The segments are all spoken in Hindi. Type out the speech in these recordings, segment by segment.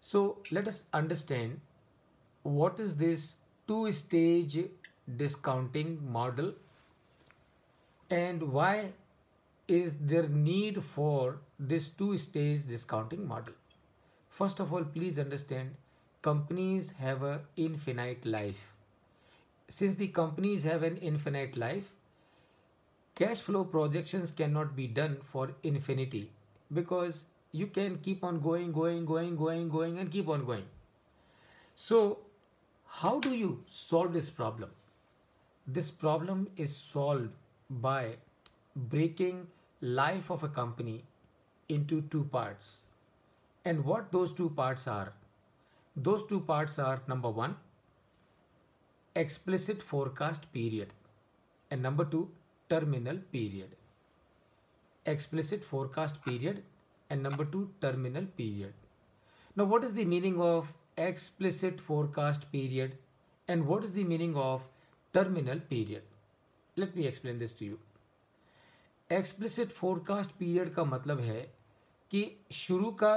So let us understand what is this two-stage discounting model and why is there need for this two-stage discounting model. First of all, please understand companies have an infinite life. Since the companies have an infinite life, cash flow projections cannot be done for infinity because you can keep on going and keep on going. So, how do you solve this problem? This problem is solved by breaking life of a company into two parts. And what those two parts are? Those two parts are number one, explicit forecast period, and number two, terminal period. Explicit forecast period and number two, terminal period. Now, what is the meaning of explicit forecast period and what is the meaning of terminal period? Let me explain this to you. Explicit forecast period का मतलब है कि शुरू का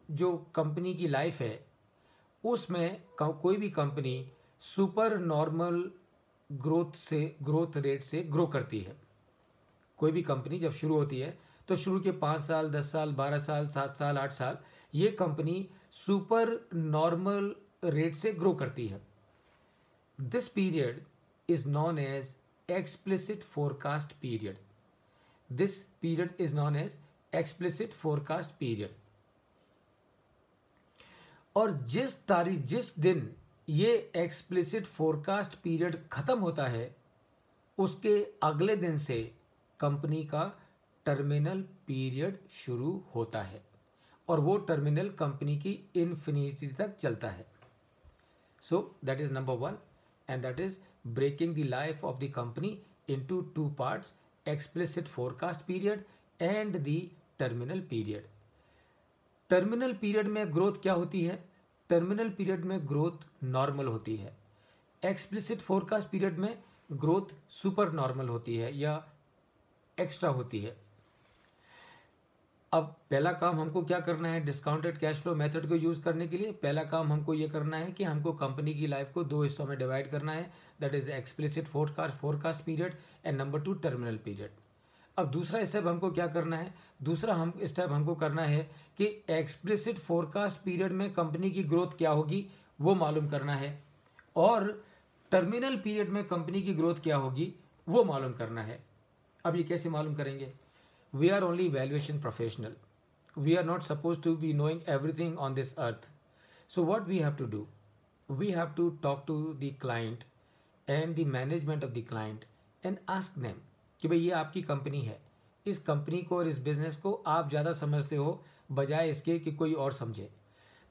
जो कंपनी की लाइफ है उसमें कोई भी company super normal growth rate से ग्रो करती है। कोई भी कंपनी जब शुरू होती है तो शुरू के 5 साल 10 साल 12 साल 7 साल 8 साल ये कंपनी सुपर नॉर्मल रेट से ग्रो करती है। This period is known as explicit forecast period. This period is known as explicit forecast period. और जिस दिन ये explicit forecast period खत्म होता है उसके अगले दिन से कंपनी का टर्मिनल पीरियड शुरू होता है और वो टर्मिनल कंपनी की इन्फिनिटी तक चलता है। So that is number one and that is breaking the life of the company into two parts, explicit forecast period and the terminal period. Terminal period में ग्रोथ क्या होती है? टर्मिनल पीरियड में ग्रोथ नॉर्मल होती है। एक्सप्लिसिट फोरकास्ट पीरियड में ग्रोथ सुपर नॉर्मल होती है या एक्स्ट्रा होती है। अब पहला काम हमको क्या करना है डिस्काउंटेड कैश फ्लो मेथड को यूज करने के लिए? पहला काम हमको ये करना है कि हमको कंपनी की लाइफ को दो हिस्सों में डिवाइड करना है, that is explicit forecast period and number two terminal period. अब दूसरा स्टेप हमको क्या करना है? दूसरा स्टेप हमको करना है कि एक्सप्लिसिट फोरकास्ट पीरियड में कंपनी की ग्रोथ क्या होगी वो मालूम करना है और टर्मिनल पीरियड में कंपनी की ग्रोथ क्या होगी वो मालूम करना है। अब ये कैसे मालूम करेंगे? We are only valuation professional. We are not supposed to be knowing everything on this earth. So what we have to do? We have to talk to the client and the management of the client and ask them कि भाई ये आपकी कंपनी है, इस कंपनी को और इस बिजनेस को आप ज़्यादा समझते हो बजाय इसके कि कोई और समझे।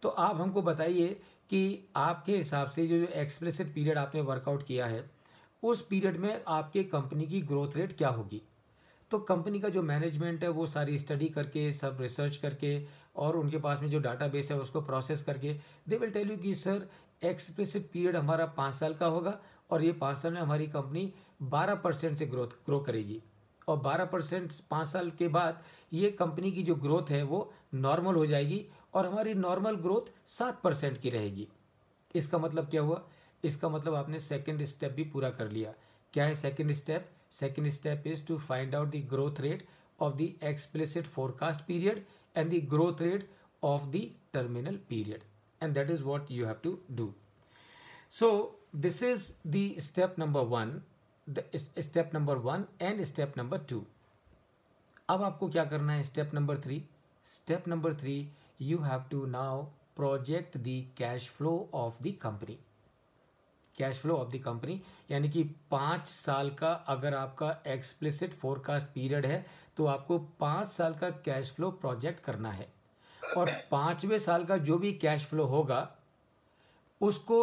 तो आप हमको बताइए कि आपके हिसाब से जो एक्सप्लिसिट पीरियड आपने वर्कआउट किया है उस पीरियड में आपके कंपनी की ग्रोथ रेट क्या होगी। तो कंपनी का जो मैनेजमेंट है वो सारी स्टडी करके सब रिसर्च करके और उनके पास में जो डाटाबेस है उसको प्रोसेस करके दे विल टेल यू कि सर एक्सप्लिसिट पीरियड हमारा 5 साल का होगा और ये 5 साल में हमारी कंपनी 12% से ग्रो करेगी और 12% 5 साल के बाद ये कंपनी की जो ग्रोथ है वो नॉर्मल हो जाएगी और हमारी नॉर्मल ग्रोथ 7% की रहेगी। इसका मतलब क्या हुआ? इसका मतलब आपने सेकेंड स्टेप भी पूरा कर लिया। क्या है second step? Second step is to find out the growth rate of the explicit forecast period and the growth rate of the terminal period, and that is what you have to do. So this is the step number one, step number one and step number two. अब आपको क्या करना है? Step number three. Step number three, you have to now project the cash flow of the company. Cash flow of the company यानी कि 5 साल का अगर आपका एक्सप्लिसिट फोरकास्ट पीरियड है तो आपको 5 साल का कैश फ्लो प्रोजेक्ट करना है और 5वें साल का जो भी कैश फ्लो होगा उसको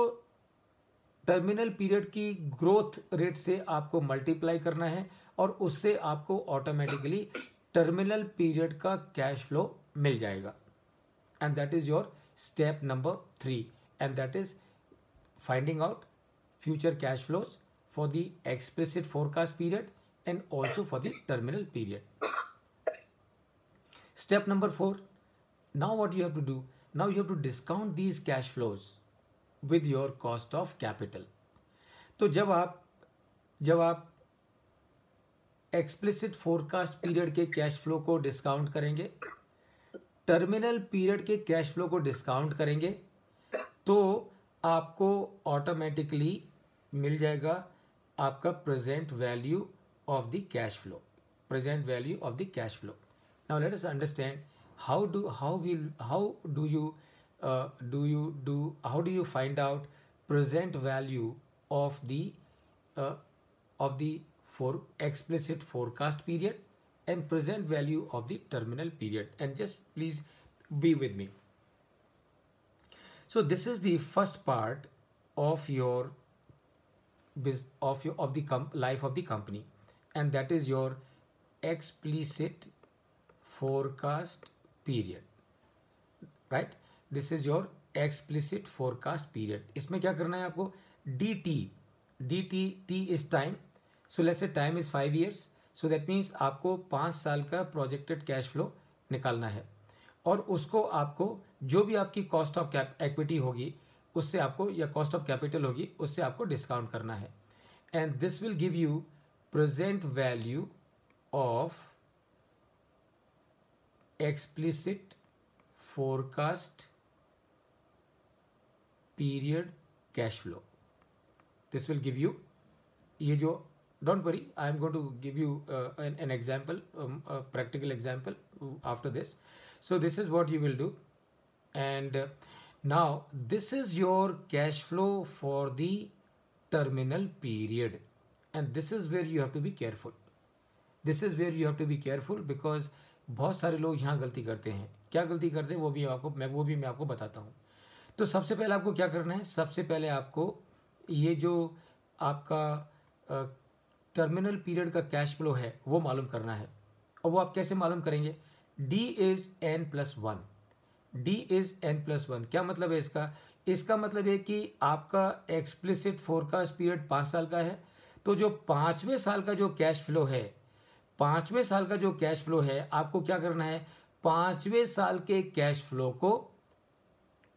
टर्मिनल पीरियड की ग्रोथ रेट से आपको मल्टीप्लाई करना है और उससे आपको ऑटोमेटिकली टर्मिनल पीरियड का कैश फ्लो मिल जाएगा। And that is your step number 3 and that is finding out future cash flows for the explicit forecast period and also for the terminal period. Step number 4. Now what you have to do? Now you have to discount these cash flows with your cost of capital. तो जब आप एक्सप्लिसिट फोरकास्ट पीरियड के कैश फ्लो को डिस्काउंट करेंगे, टर्मिनल पीरियड के कैश फ्लो को डिस्काउंट करेंगे, तो आपको ऑटोमेटिकली मिल जाएगा आपका present value of the cash flow, present value of the cash flow. Now let us understand how do you find out present value of the for explicit forecast period and present value of the terminal period, and just please be with me. So this is the first part of your life of the company, and that is your explicit forecast period, right? This is your explicit forecast period. इसमें क्या करना है आपको? T is time. So let's say time is 5 years. So that means आपको 5 साल का प्रोजेक्टेड कैश फ्लो निकालना है, और उसको आपको जो भी आपकी कॉस्ट ऑफ इक्विटी होगी उससे आपको, या कॉस्ट ऑफ कैपिटल होगी उससे आपको डिस्काउंट करना है। And this will give you present value of explicit forecast period cash flow. This will give you, ये जो, don't worry, I am going to give you an example, a practical example after this. So this is what you will do, and now this is your cash flow for the terminal period, and this is where you have to be careful. This is where you have to be careful because बहुत सारे लोग यहाँ गलती करते हैं। क्या गलती करते हैं वो भी मैं आपको बताता हूँ। तो सबसे पहले आपको क्या करना है? सबसे पहले आपको ये जो आपका टर्मिनल पीरियड का कैश फ्लो है वो मालूम करना है। और वो आप कैसे मालूम करेंगे? D is n+1. D is n+1 क्या मतलब है इसका? इसका मतलब है कि आपका एक्सप्लिसिट फोरकास्ट पीरियड 5 साल का है, तो जो 5वें साल का जो कैश फ्लो है, 5वें साल का जो कैश फ्लो है, आपको क्या करना है? 5वें साल के कैश फ्लो को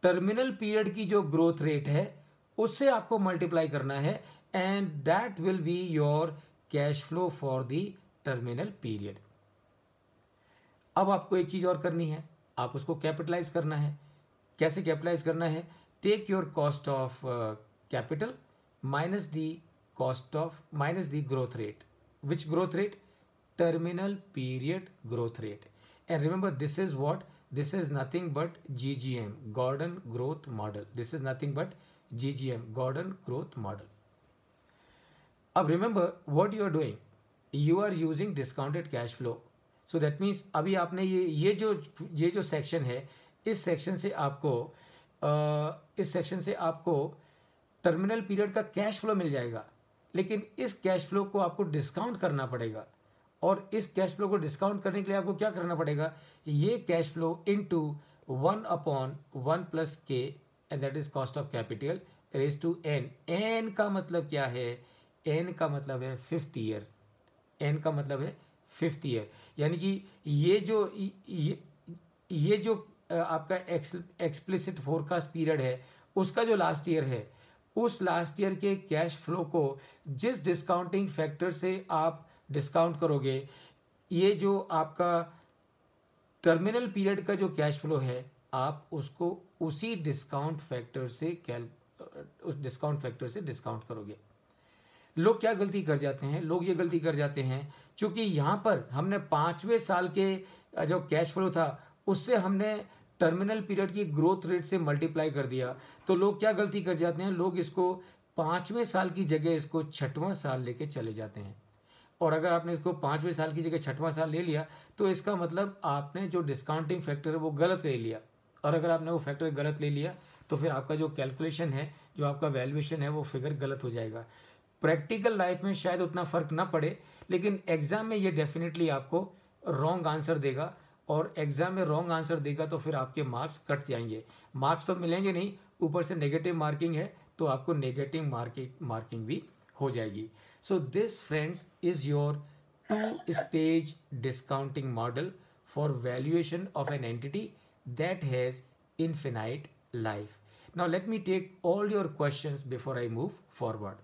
टर्मिनल पीरियड की जो ग्रोथ रेट है उससे आपको मल्टीप्लाई करना है, and that will be your cash flow for the terminal period. अब आपको एक चीज और करनी है, आप उसको कैपिटलाइज करना है। कैसे कैपिटलाइज करना है? Take your cost of capital minus the growth rate. Which growth rate? Terminal period growth rate. And remember, this is nothing but GGM, Gordon Growth Model. This is nothing but GGM, Gordon Growth Model. अब remember what you are doing, you are using discounted cash flow. So that means अभी आपने ये जो सेक्शन है, इस सेक्शन से आपको टर्मिनल पीरियड का कैश फ्लो मिल जाएगा, लेकिन इस कैश फ्लो को आपको डिस्काउंट करना पड़ेगा। और इस कैश फ्लो को डिस्काउंट करने के लिए आपको क्या करना पड़ेगा? ये cash flow into 1/1 + k, and that is cost of capital raise to n। n का मतलब क्या है? n का मतलब है 5th ईयर। n का मतलब है 5th ईयर, यानी कि ये जो आपका एक्सप्लिसिट फोरकास्ट पीरियड है उसका जो लास्ट ईयर है, उस लास्ट ईयर के कैश फ्लो को जिस डिस्काउंटिंग फैक्टर से आप डिस्काउंट करोगे, ये जो आपका टर्मिनल पीरियड का जो कैश फ्लो है, आप उसको उसी डिस्काउंट फैक्टर से डिस्काउंट करोगे। लोग क्या गलती कर जाते हैं? लोग ये गलती कर जाते हैं, क्योंकि यहाँ पर हमने 5वें साल के जो कैश फ्लो था उससे हमने टर्मिनल पीरियड की ग्रोथ रेट से मल्टीप्लाई कर दिया। तो लोग क्या गलती कर जाते हैं? लोग इसको 5वें साल की जगह इसको 6वां साल लेके चले जाते हैं। और अगर आपने इसको 5वें साल की जगह 6वां साल ले लिया तो इसका मतलब आपने जो डिस्काउंटिंग फैक्टर है वो गलत ले लिया। और अगर आपने वो फैक्टर गलत ले लिया तो फिर आपका जो कैलकुलेशन है, जो आपका वैल्यूएशन है, वो फिगर गलत हो जाएगा। प्रैक्टिकल लाइफ में शायद उतना फर्क ना पड़े, लेकिन एग्जाम में ये डेफिनेटली आपको रॉन्ग आंसर देगा, और एग्जाम में रॉन्ग आंसर देगा तो फिर आपके मार्क्स कट जाएंगे। मार्क्स तो मिलेंगे नहीं, ऊपर से नेगेटिव मार्किंग है तो आपको नेगेटिव मार्किंग भी हो जाएगी। So this, friends, is your 2-stage discounting model for valuation of an entity that has infinite life. Now let me take all your questions before I move forward.